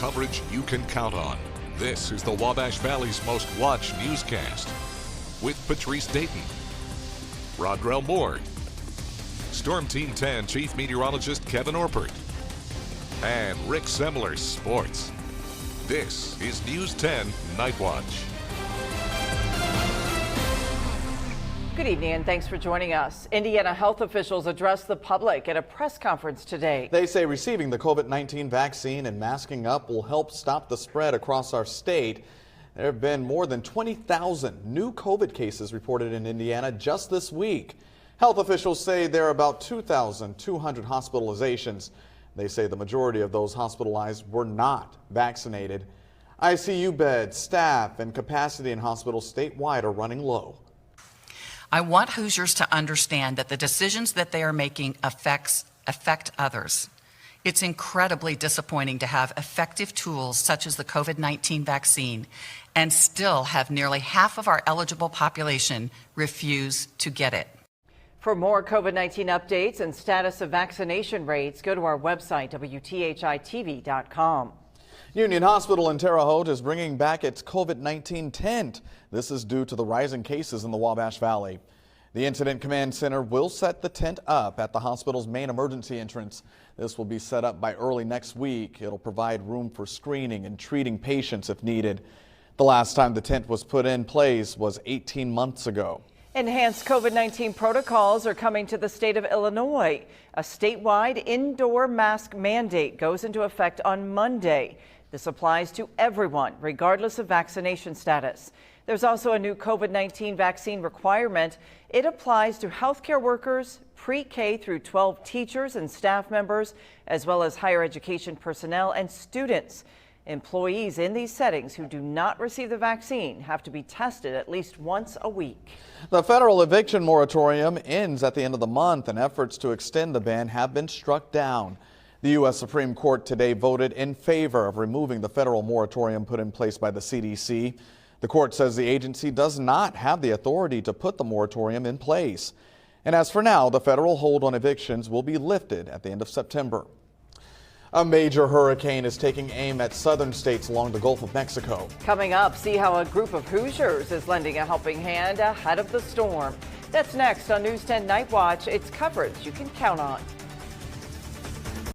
coverage you can count on. This is the Wabash Valley's most watched newscast with Patrice Dayton, Rodrell Moore, Storm Team 10 Chief Meteorologist Kevin Orpert, and Rick Semler Sports. This is News 10 Night Watch. Good evening and thanks for joining us. Indiana health officials addressed the public at a press conference today. They say receiving the COVID-19 vaccine and masking up will help stop the spread across our state. There have been more than 20,000 new COVID cases reported in Indiana just this week. Health officials say there are about 2,200 hospitalizations. They say the majority of those hospitalized were not vaccinated. ICU beds, staff, and capacity in hospitals statewide are running low. I want Hoosiers to understand that the decisions that they are making affect others. It's incredibly disappointing to have effective tools such as the COVID-19 vaccine and still have nearly half of our eligible population refuse to get it. For more COVID-19 updates and status of vaccination rates, go to our website, WTHI-TV.com. Union Hospital in Terre Haute is bringing back its COVID-19 tent. This is due to the rising cases in the Wabash Valley. The Incident Command Center will set the tent up at the hospital's main emergency entrance. This will be set up by early next week. It'll provide room for screening and treating patients if needed. The last time the tent was put in place was 18 months ago. Enhanced COVID-19 protocols are coming to the state of Illinois. A statewide indoor mask mandate goes into effect on Monday. This applies to everyone, regardless of vaccination status. There's also a new COVID-19 vaccine requirement. It applies to healthcare workers, pre-K through 12 teachers and staff members, as well as higher education personnel and students. Employees in these settings who do not receive the vaccine have to be tested at least once a week. The federal eviction moratorium ends at the end of the month, and efforts to extend the ban have been struck down. The U.S. Supreme Court today voted in favor of removing the federal moratorium put in place by the CDC. The court says the agency does not have the authority to put the moratorium in place. And as for now, the federal hold on evictions will be lifted at the end of September. A major hurricane is taking aim at southern states along the Gulf of Mexico. Coming up, see how a group of Hoosiers is lending a helping hand ahead of the storm. That's next on News 10 Night Watch. It's coverage you can count on.